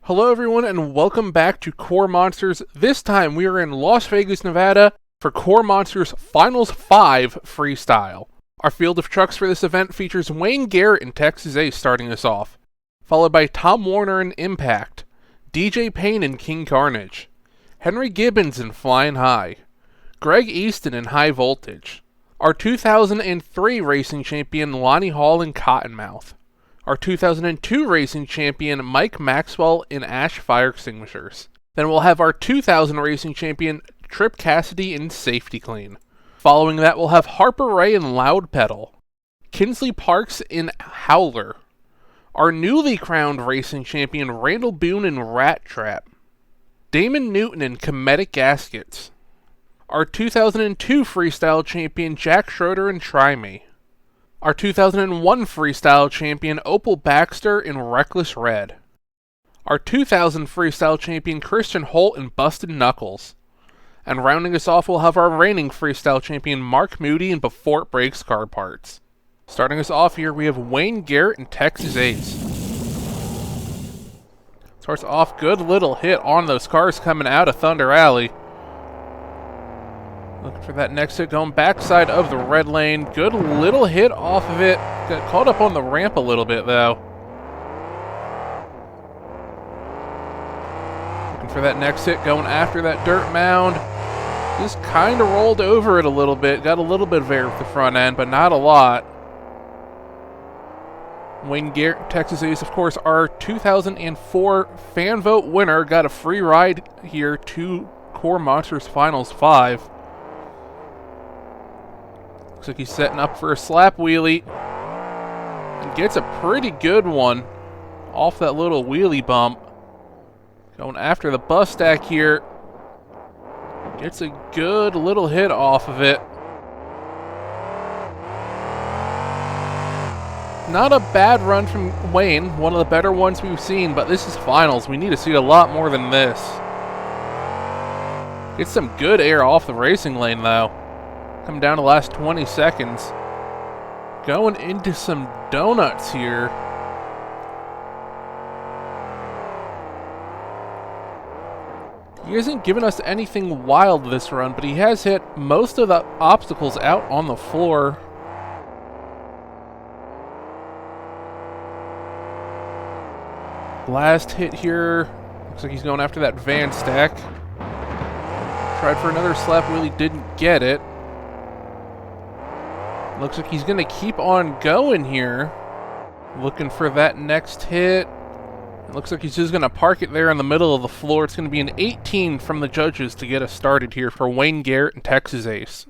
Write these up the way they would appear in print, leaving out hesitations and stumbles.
Hello everyone and welcome back to KORR Monsters. This time we are in Las Vegas, Nevada for KORR Monsters Finals 5 Freestyle. Our field of trucks for this event features Wayne Garrett and Texas Ace starting us off, followed by Tom Warner and Impact, DJ Payne and King Carnage, Henry Gibbons and Flying High, Greg Easton and High Voltage, our 2003 racing champion Lonnie Hall and Cottonmouth, our 2002 racing champion Mike Maxwell in Ash Fire Extinguishers. Then we'll have our 2000 racing champion Trip Cassidy in Safety Clean. Following that we'll have Harper Ray in Loud Pedal, Kinsley Parks in Howler, our newly crowned racing champion Randall Boone in Rat Trap, Damon Newton in Comedic Gaskets, our 2002 freestyle champion Jack Schroeder in Try Me, our 2001 freestyle champion Opal Baxter in Reckless Red, our 2000 freestyle champion Christian Holt in Busted Knuckles, and rounding us off we'll have our reigning freestyle champion Mark Moody in Before It Breaks Car Parts. Starting us off here we have Wayne Garrett and Texas Ace. Starts off good little hit on those cars coming out of Thunder Alley. Looking for that next hit going backside of the red lane. Good little hit off of it. Got caught up on the ramp a little bit though. Looking for that next hit going after that dirt mound. Just kind of rolled over it a little bit. Got a little bit of air with the front end, but not a lot. Wayne Garrett, Texas Ace, of course, our 2004 fan vote winner. Got a free ride here to KORR Monsters Finals 5. Looks like he's setting up for a slap wheelie. And gets a pretty good one off that little wheelie bump. Going after the bus stack here. Gets a good little hit off of it. Not a bad run from Wayne. One of the better ones we've seen, but this is finals. We need to see a lot more than this. Gets some good air off the racing lane though. Coming down to the last 20 seconds. Going into some donuts here. He hasn't given us anything wild this run, but he has hit most of the obstacles out on the floor. Last hit here. Looks like he's going after that van stack. Tried for another slap wheelie, didn't get it. Looks like he's going to keep on going here. Looking for that next hit. It looks like he's just going to park it there in the middle of the floor. It's going to be an 18 from the judges to get us started here for Wayne Garrett and Texas Ace.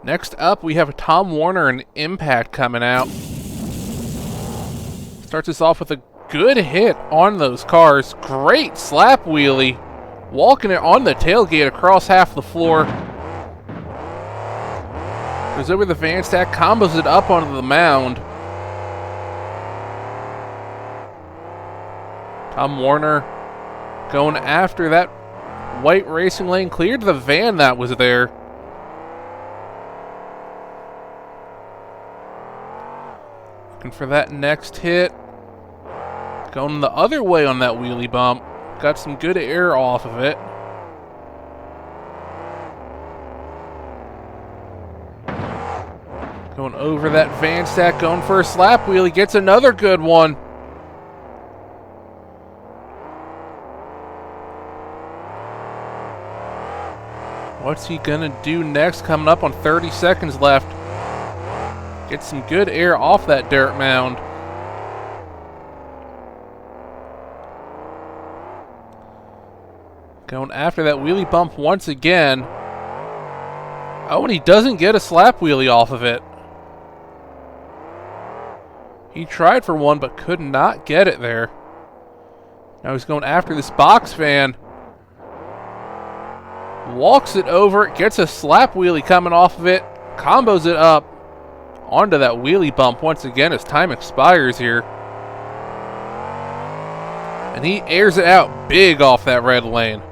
Next up, we have Tom Warner and Impact coming out. Starts us off with a good hit on those cars. Great slap wheelie. Walking it on the tailgate across half the floor. Goes over the van stack, combos it up onto the mound. Tom Warner going after that white racing lane. Cleared the van that was there. Looking for that next hit. Going the other way on that wheelie bump. Got some good air off of it. Going over that van stack, going for a slap wheelie. Gets another good one. What's he gonna do next? Coming up on 30 seconds left. Get some good air off that dirt mound. Going after that wheelie bump once again. Oh, and he doesn't get a slap wheelie off of it. He tried for one, but could not get it there. Now he's going after this box fan. Walks it over, gets a slap wheelie coming off of it. Combos it up onto that wheelie bump once again as time expires here. And he airs it out big off that red lane.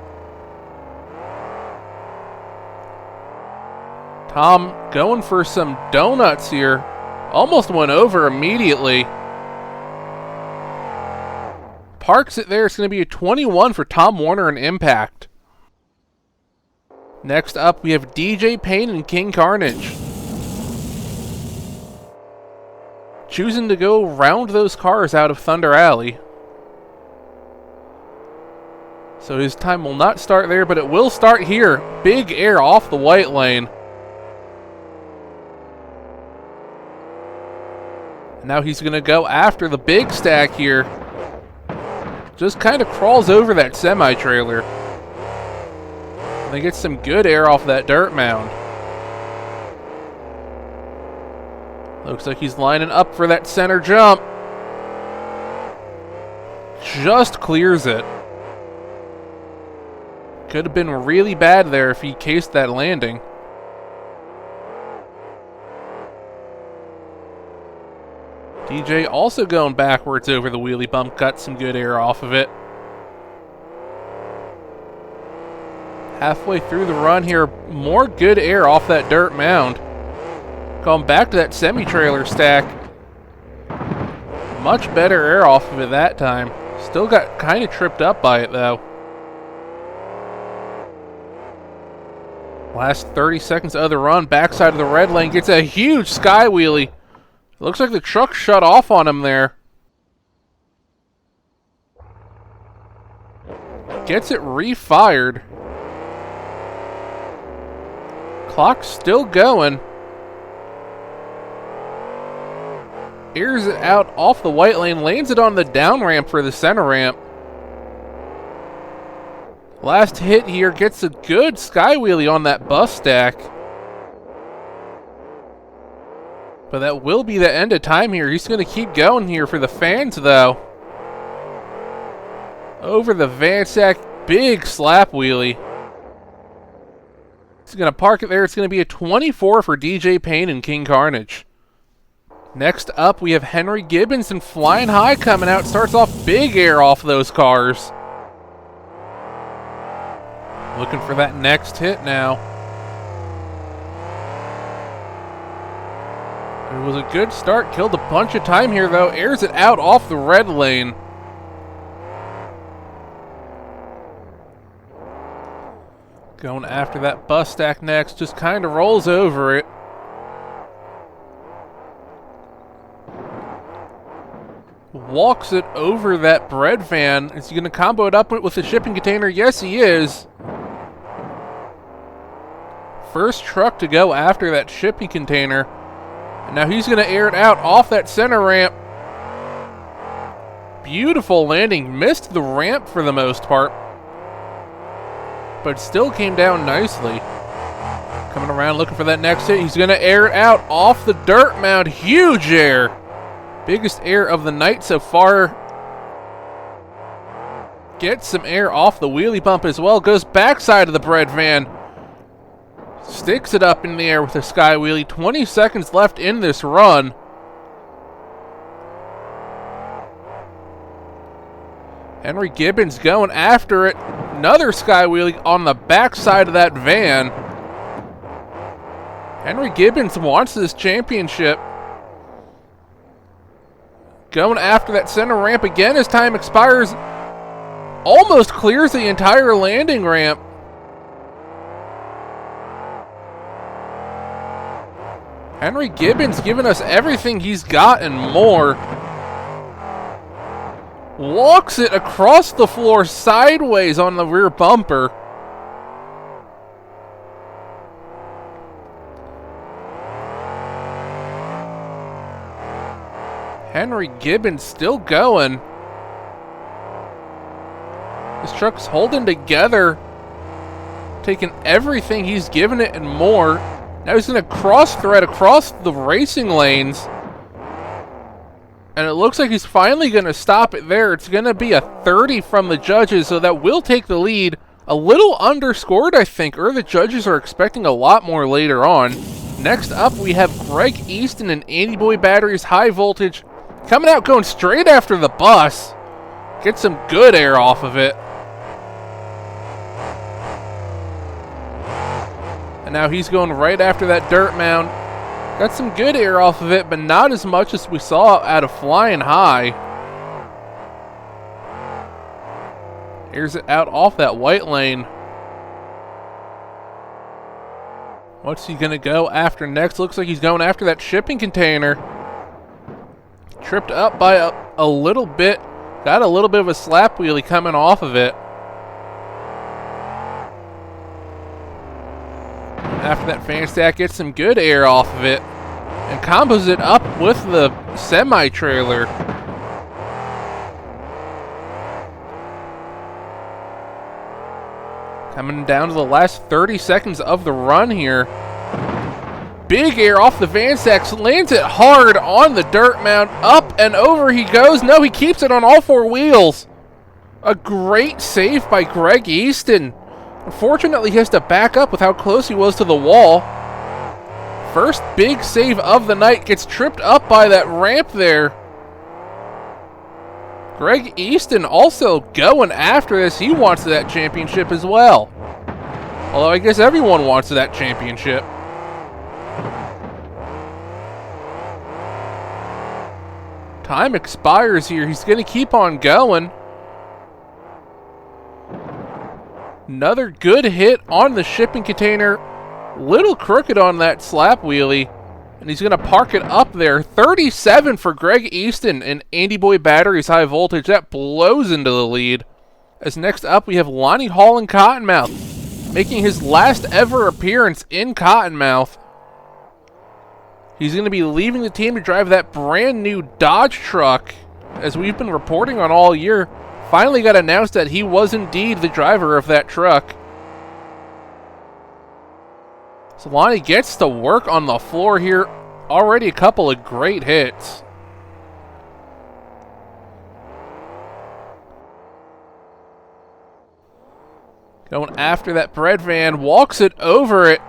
Tom going for some donuts here. Almost went over immediately. parks it there. It's going to be a 21 for Tom Warner and Impact. Next up, we have DJ Payne and King Carnage. Choosing to go round those cars out of Thunder Alley. So his time will not start there, but it will start here. Big air off the white lane. Now he's going to go after the big stack here. Just kind of crawls over that semi-trailer. And they get some good air off that dirt mound. Looks like he's lining up for that center jump. Just clears it. Could have been really bad there if he cased that landing. DJ also going backwards over the wheelie bump, got some good air off of it. Halfway through the run here, more good air off that dirt mound. Going back to that semi-trailer stack. Much better air off of it that time. Still got kind of tripped up by it though. Last 30 seconds of the run, backside of the red lane, gets a huge sky wheelie. Looks like the truck shut off on him there. Gets it refired. Clock's still going. Airs it out off the white lane, lands it on the down ramp for the center ramp. Last hit here, gets a good sky wheelie on that bus stack. But that will be the end of time here. He's going to keep going here for the fans, though. Over the van stack, big slap wheelie. He's going to park it there. It's going to be a 24 for DJ Payne and King Carnage. Next up, we have Henry Gibbons and Flying High coming out. Starts off big air off those cars. Looking for that next hit now. It was a good start, killed a bunch of time here though, airs it out off the red lane. Going after that bus stack next, just kind of rolls over it. Walks it over that bread van. Is he going to combo it up with the shipping container? Yes, he is. First truck to go after that shipping container. And now he's going to air it out off that center ramp. Beautiful landing. Missed the ramp for the most part. But still came down nicely. Coming around looking for that next hit. He's going to air it out off the dirt mound. Huge air. Biggest air of the night so far. Gets some air off the wheelie bump as well. Goes backside of the bread van. Sticks it up in the air with a sky wheelie. 20 seconds left in this run. Henry Gibbons going after it. Another sky wheelie on the backside of that van. Henry Gibbons wants this championship. Going after that center ramp again as time expires. Almost clears the entire landing ramp. Henry Gibbons giving us everything he's got and more. Walks it across the floor sideways on the rear bumper. Henry Gibbons still going. This truck's holding together. Taking everything he's given it and more. Now he's going to cross-thread across the racing lanes. And it looks like he's finally going to stop it there. It's going to be a 30 from the judges, so that will take the lead. A little underscored, I think, or the judges are expecting a lot more later on. Next up, we have Greg Easton and Andy Boy Batteries High Voltage coming out, going straight after the bus. Get some good air off of it. And now he's going right after that dirt mound. Got some good air off of it, but not as much as we saw out of Flying High. Airs it out off that white lane. What's he going to go after next? Looks like he's going after that shipping container. Tripped up by a little bit. Got a little bit of a slap wheelie coming off of it. After that fan stack, gets some good air off of it. And combos it up with the semi-trailer. Coming down to the last 30 seconds of the run here. Big air off the van stacks, lands it hard on the dirt mound. Up and over he goes. No, he keeps it on all four wheels. A great save by Greg Easton. Unfortunately, he has to back up with how close he was to the wall. First big save of the night, gets tripped up by that ramp there. Greg Easton also going after this. He wants that championship as well. Although I guess everyone wants that championship. Time expires here. He's going to keep on going. Another good hit on the shipping container. Little crooked on that slap wheelie. And he's going to park it up there. 37 for Greg Easton and Andy Boy Batteries High Voltage. That blows into the lead. As next up we have Lonnie Hall in Cottonmouth, making his last ever appearance in Cottonmouth. He's going to be leaving the team to drive that brand new Dodge truck. As we've been reporting on all year, finally got announced that he was indeed the driver of that truck. So Lonnie gets to work on the floor here. Already a couple of great hits. Going after that bread van, walks it over it.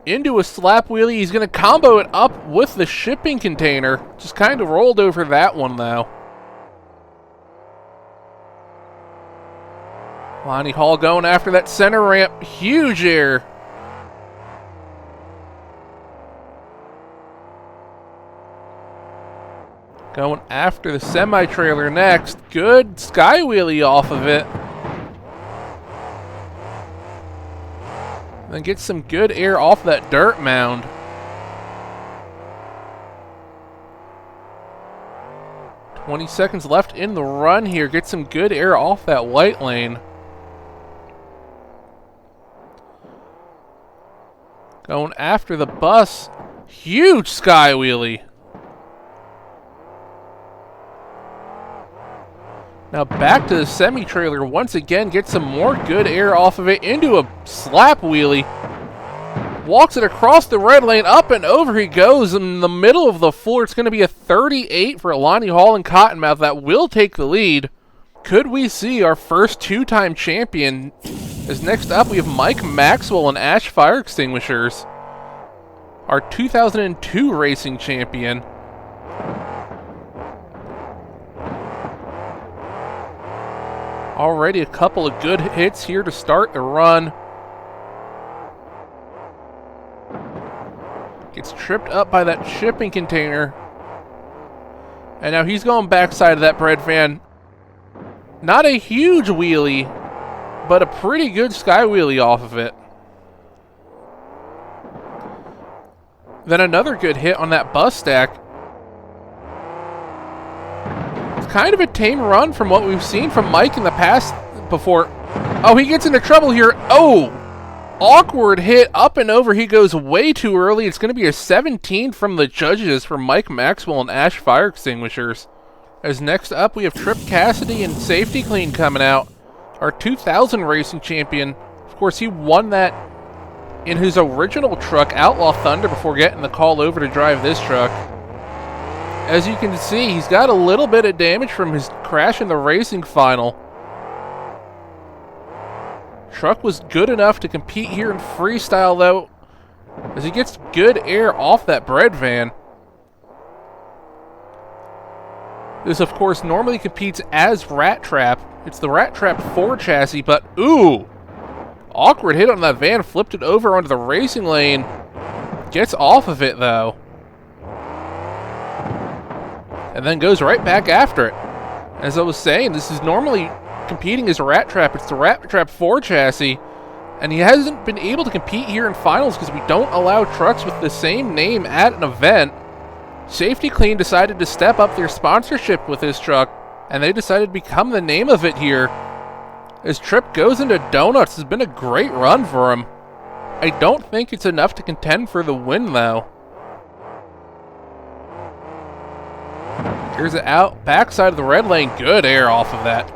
Into a slap wheelie. He's going to combo it up with the shipping container. Just kind of rolled over that one though. Lonnie Hall going after that center ramp. Huge air. Going after the semi-trailer next. Good sky wheelie off of it. Then get some good air off that dirt mound. "20 seconds left in the run here. Get some good air off that white lane. Going after the bus. Huge sky wheelie. Now back to the semi-trailer once again. Get some more good air off of it. Into a slap wheelie. Walks it across the red lane. Up and over he goes in the middle of the floor. It's going to be a 38 for Lonnie Hall and Cottonmouth. That will take the lead. Could we see our first two-time champion? As next up we have Mike Maxwell and Ash Fire Extinguishers. Our 2002 racing champion. Already a couple of good hits here to start the run. Gets tripped up by that shipping container. And now he's going backside of that bread van. Not a huge wheelie, but a pretty good sky wheelie off of it. Then another good hit on that bus stack. Kind of a tame run from what we've seen from Mike in the past before. Oh, he gets into trouble here. Oh, awkward hit. Up and over he goes way too early. It's going to be a 17 from the judges for Mike Maxwell and Ash Fire Extinguishers. As next up we have Trip Cassidy and Safety Clean coming out. Our 2000 racing champion. Of course, he won that in his original truck, Outlaw Thunder, before getting the call over to drive this truck. As you can see, he's got a little bit of damage from his crash in the racing final. Truck was good enough to compete here in freestyle though, as he gets good air off that bread van. This of course normally competes as Rat Trap. It's the Rat Trap 4 chassis, but ooh! Awkward hit on that van, flipped it over onto the racing lane. Gets off of it though. And then goes right back after it. As I was saying, this is normally competing as Rat Trap. It's the Rat Trap 4 chassis. And he hasn't been able to compete here in finals because we don't allow trucks with the same name at an event. Safety Clean decided to step up their sponsorship with his truck, and they decided to become the name of it here. His trip goes into donuts. Has been a great run for him. I don't think it's enough to contend for the win, though. Here's it out. Backside of the red lane. Good air off of that.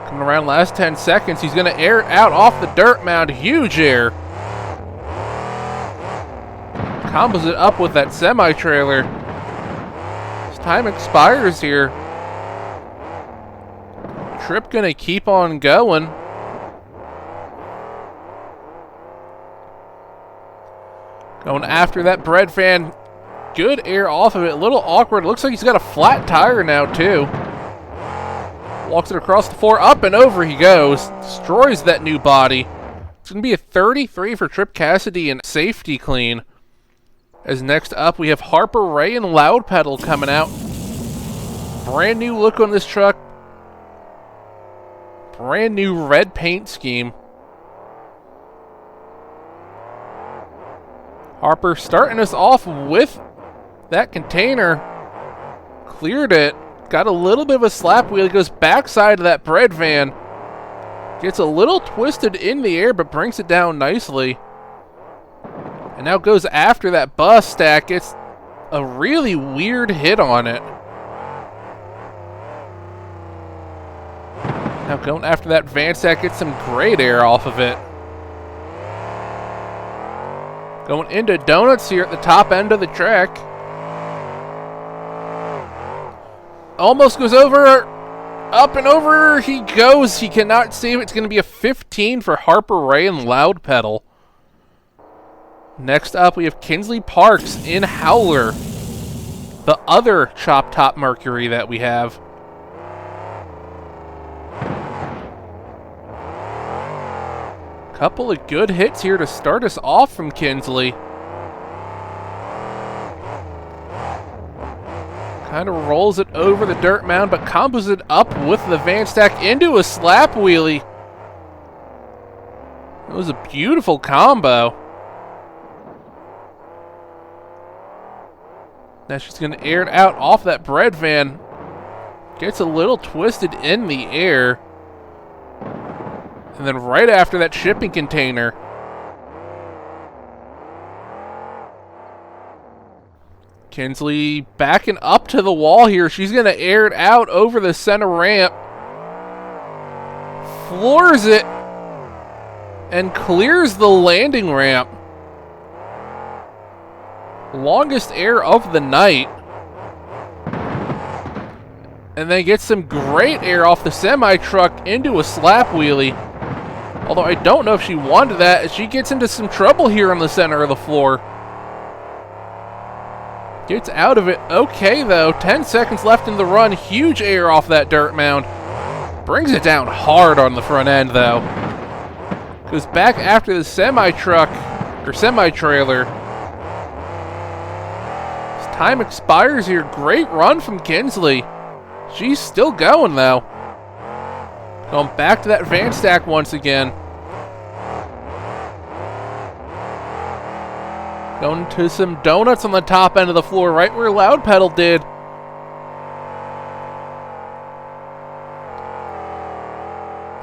Coming around last 10 seconds. He's going to air it out off the dirt mound. Huge air. Combos it up with that semi-trailer. His time expires here. Trip going to keep on going. Going after that bread fan. Good air off of it. A little awkward. Looks like he's got a flat tire now, too. Walks it across the floor. Up and over he goes. Destroys that new body. It's going to be a 33 for Trip Cassidy and Safety Clean. As next up, we have Harper Ray and Loud Pedal coming out. Brand new look on this truck. Brand new red paint scheme. Harper starting us off with that container. Cleared it. Got a little bit of a slap wheel. He goes backside of that bread van. Gets a little twisted in the air, but brings it down nicely. And now goes after that bus stack. Gets a really weird hit on it. Now going after that van stack. Gets some great air off of it. Going into donuts here at the top end of the track. Almost goes over. Up and over he goes. He cannot save it. It's going to be a 15 for Harper Ray and Loud Pedal. Next up, we have Kinsley Parks in Howler. The other Chop Top Mercury that we have. Couple of good hits here to start us off from Kinsley. Kind of rolls it over the dirt mound, but combos it up with the van stack into a slap wheelie. It was a beautiful combo. Now she's going to air it out off that bread van. Gets a little twisted in the air. And then right after that shipping container. Kinsley backing up to the wall here. She's going to air it out over the center ramp. Floors it. And clears the landing ramp. Longest air of the night. And then gets some great air off the semi-truck into a slap wheelie. Although I don't know if she wanted that, as she gets into some trouble here on the center of the floor. Gets out of it okay, though. 10 seconds left in the run. Huge air off that dirt mound. Brings it down hard on the front end, though. Goes back after the semi-truck, or semi-trailer. As time expires here. Great run from Kinsley. She's still going, though. Going back to that van stack once again. Going to some donuts on the top end of the floor, right where Loud Pedal did.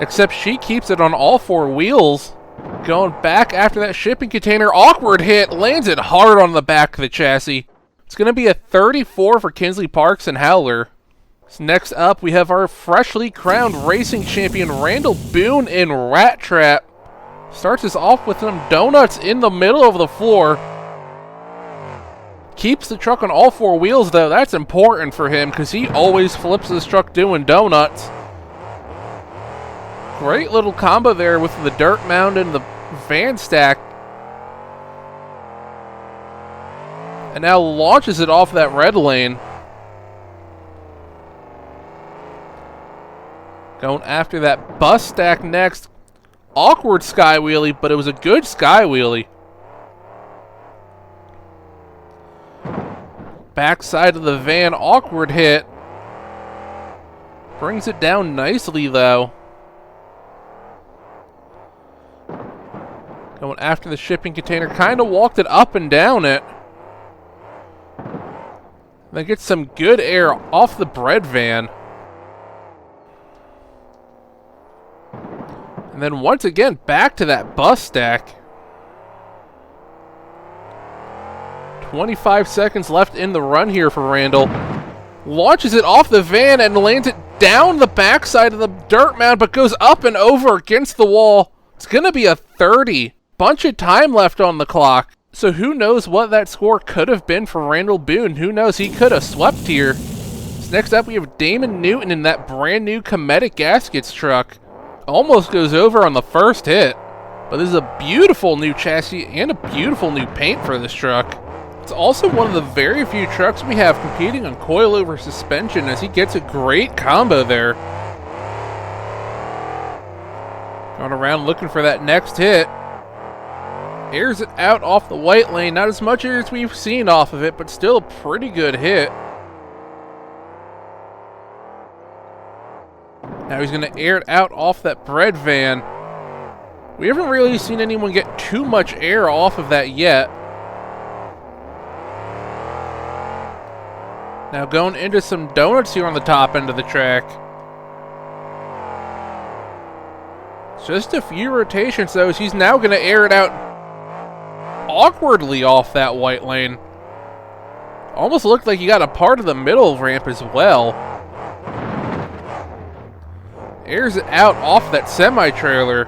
Except she keeps it on all four wheels. Going back after that shipping container. Awkward hit. Lands it hard on the back of the chassis. It's going to be a 34 for Kinsley Parks and Howler. So next up, we have our freshly crowned racing champion, Randall Boone in Rat Trap. Starts us off with some donuts in the middle of the floor. Keeps the truck on all four wheels, though. That's important for him, because he always flips his truck doing donuts. Great little combo there with the dirt mound and the van stack. And now launches it off that red lane. Going after that bus stack next. Awkward sky wheelie, but it was a good sky wheelie. Backside of the van, awkward hit. Brings it down nicely, though. Going after the shipping container. Kind of walked it up and down it. Then gets some good air off the bread van. And then once again, back to that bus stack. 25 seconds left in the run here for Randall. Launches it off the van and lands it down the backside of the dirt mound, but goes up and over against the wall. It's going to be a 30. Bunch of time left on the clock. So who knows what that score could have been for Randall Boone. Who knows? He could have swept here. So next up, we have Damon Newton in that brand new Cometic Gaskets truck. Almost goes over on the first hit. But this is a beautiful new chassis and a beautiful new paint for this truck. It's also one of the very few trucks we have competing on coilover suspension, as he gets a great combo there. Going around looking for that next hit. Airs it out off the white lane. Not as much as we've seen off of it, but still a pretty good hit. Now he's going to air it out off that bread van. We haven't really seen anyone get too much air off of that yet. Now going into some donuts here on the top end of the track. Just a few rotations though, as he's now going to air it out awkwardly off that white lane. Almost looked like he got a part of the middle ramp as well. Airs it out off that semi-trailer.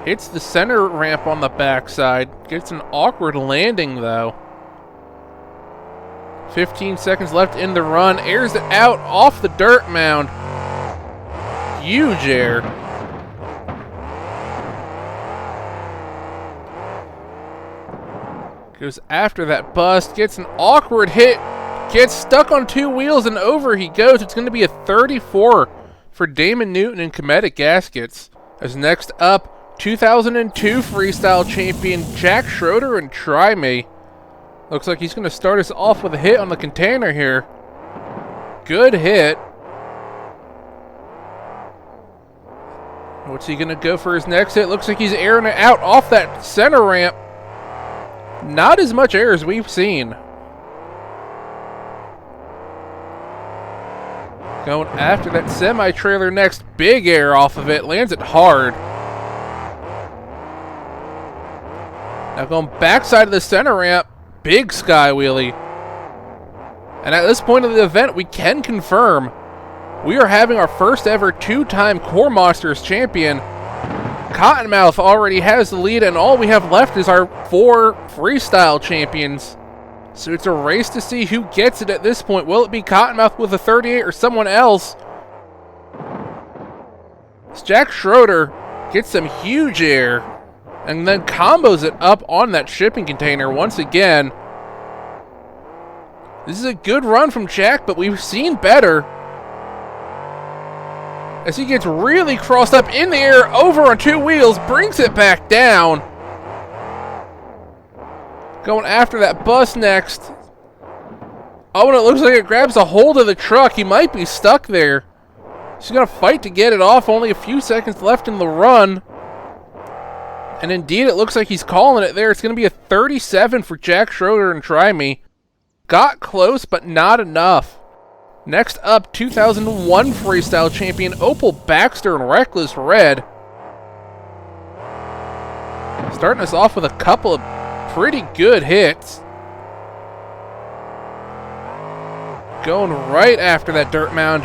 Hits the center ramp on the backside. Gets an awkward landing though. 15 seconds left in the run. Airs it out off the dirt mound. Huge air. Goes after that bust. Gets an awkward hit. Gets stuck on two wheels and over he goes. It's going to be a 34 for Damon Newton in Cometic Gaskets. As next up, 2002 Freestyle champion Jack Schroeder and Try Me. Looks like he's going to start us off with a hit on the container here. Good hit. What's he going to go for his next hit? Looks like he's airing it out off that center ramp. Not as much air as we've seen. Going after that semi-trailer next. Big air off of it. Lands it hard. Now going backside of the center ramp. Big sky wheelie. And at this point of the event, we can confirm we are having our first ever two-time KORR Monsters champion. Cottonmouth already has the lead, and all we have left is our 4 freestyle champions. So it's a race to see who gets it at this point. Will it be Cottonmouth with a 38 or someone else? Jack Schroeder gets some huge air and then combos it up on that shipping container once again. This is a good run from Jack, but we've seen better. As he gets really crossed up in the air, over on two wheels, brings it back down. Going after that bus next. Oh, and it looks like it grabs a hold of the truck. He might be stuck there. He's going to fight to get it off. Only a few seconds left in the run. And indeed, it looks like he's calling it there. It's going to be a 37 for Jack Schroeder and Try Me. Got close, but not enough. Next up, 2001 Freestyle champion Opal Baxter in Reckless Red. Starting us off with a couple of pretty good hits. Going right after that dirt mound.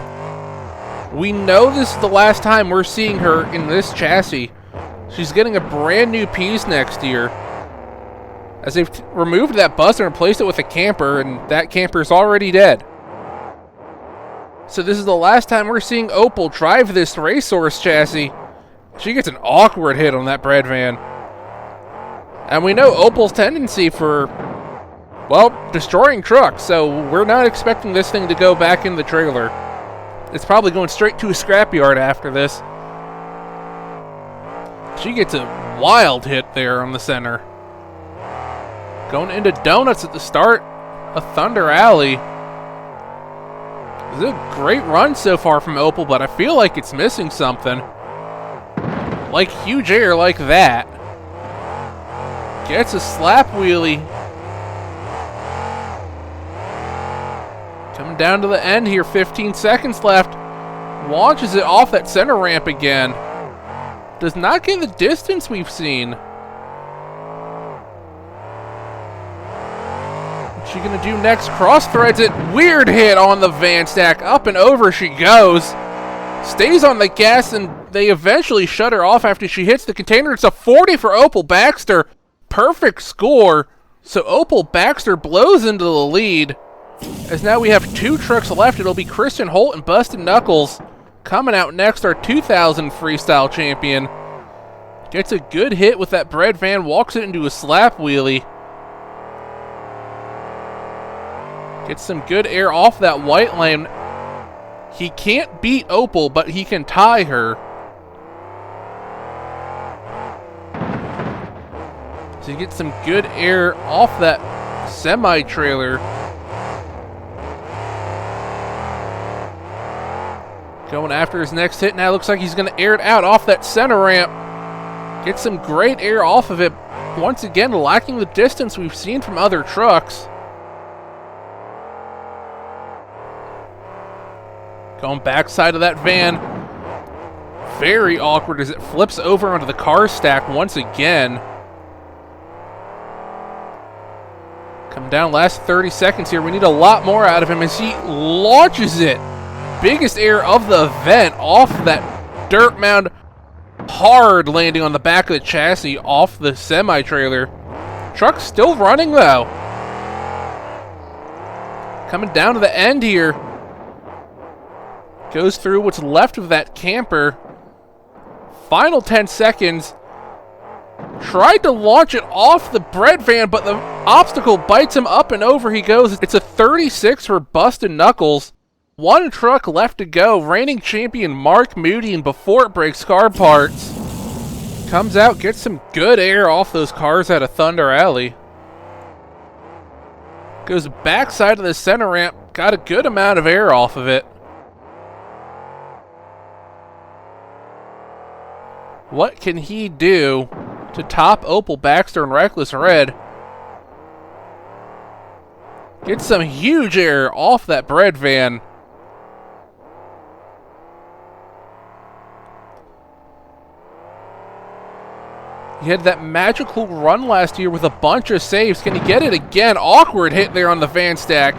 We know this is the last time we're seeing her in this chassis. She's getting a brand new piece next year, as they've removed that bus and replaced it with a camper, and that camper's already dead. So this is the last time we're seeing Opal drive this Racehorse chassis. She gets an awkward hit on that bread van. And we know Opal's tendency for, well, destroying trucks, so we're not expecting this thing to go back in the trailer. It's probably going straight to a scrapyard after this. She gets a wild hit there on the center. Going into donuts at the start of Thunder Alley. This is a great run so far from Opal, but I feel like it's missing something. Like huge air like that. Gets a slap wheelie. Coming down to the end here, 15 seconds left. Launches it off that center ramp again. Does not get the distance we've seen. What's she gonna do next? Cross threads it. Weird hit on the van stack. Up and over she goes. Stays on the gas, and they eventually shut her off after she hits the container. It's a 40 for Opal Baxter. Perfect score. So Opal Baxter blows into the lead. As now we have 2 trucks left. It'll be Kristen Holt and Busted Knuckles. Coming out next, our 2000 freestyle champion. Gets a good hit with that bread van, walks it into a slap wheelie. Gets some good air off that white lane. He can't beat Opal, but he can tie her. So he gets some good air off that semi-trailer. Going after his next hit now. Looks like he's going to air it out off that center ramp. Gets some great air off of it. Once again, lacking the distance we've seen from other trucks. Going backside of that van. Very awkward as it flips over onto the car stack once again. Come down last 30 seconds here. We need a lot more out of him as he launches it. Biggest air of the event off that dirt mound. Hard landing on the back of the chassis off the semi-trailer. Truck's still running though. Coming down to the end here. Goes through what's left of that camper. Final 10 seconds. Tried to launch it off the bread van, but the obstacle bites him. Up and over he goes. It's a 36 for Busted Knuckles. 1 truck left to go. Reigning champion Mark Moody, and before it breaks car parts. Comes out, gets some good air off those cars out of Thunder Alley. Goes backside of the center ramp. Got a good amount of air off of it. What can he do to top Opal Baxter and Reckless Red? Gets some huge air off that bread van. He had that magical run last year with a bunch of saves. Can he get it again? Awkward hit there on the van stack.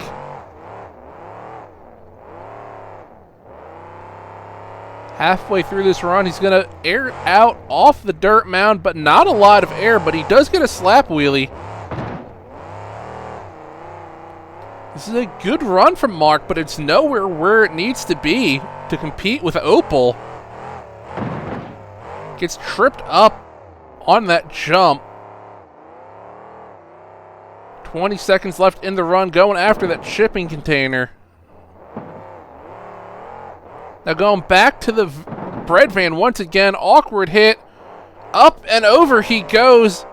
Halfway through this run, he's going to air it out off the dirt mound, but not a lot of air, but he does get a slap wheelie. This is a good run from Mark, but it's nowhere where it needs to be to compete with Opal. Gets tripped up on that jump. 20 seconds left in the run, going after that shipping container. Now going back to the bread van once again. Awkward hit. Up and over he goes.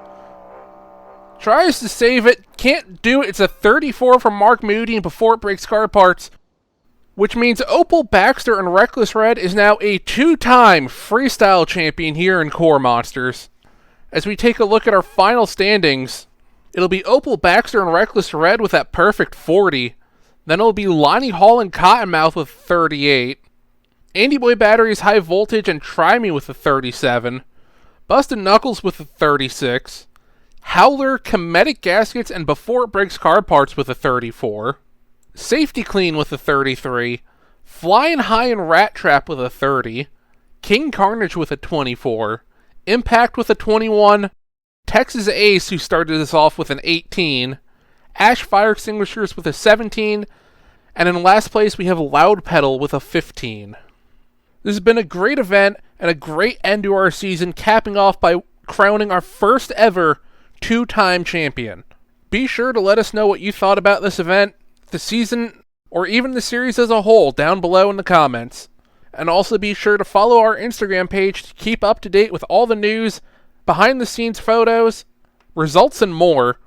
Tries to save it. Can't do it. It's a 34 from Mark Moody, and before it breaks car parts. Which means Opal Baxter and Reckless Red is now a 2-time freestyle champion here in KORR Monsters. As we take a look at our final standings, it'll be Opal Baxter and Reckless Red with that perfect 40. Then it'll be Lonnie Hall and Cottonmouth with 38. Andy Boy Batteries High Voltage and Try Me with a 37. Busted Knuckles with a 36. Howler, Comedic Gaskets, and Before It Breaks Car Parts with a 34. Safety Clean with a 33. Flying High and Rat Trap with a 30. King Carnage with a 24. Impact with a 21. Texas Ace, who started us off with an 18. Ash Fire Extinguishers with a 17. And in last place, we have Loud Pedal with a 15. This has been a great event and a great end to our season, capping off by crowning our first ever 2-time champion. Be sure to let us know what you thought about this event, the season, or even the series as a whole down below in the comments. And also be sure to follow our Instagram page to keep up to date with all the news, behind the scenes photos, results, and more.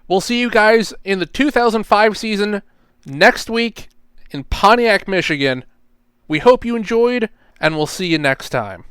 We'll see you guys in the 2005 season next week in Pontiac, Michigan. We hope you enjoyed, and we'll see you next time.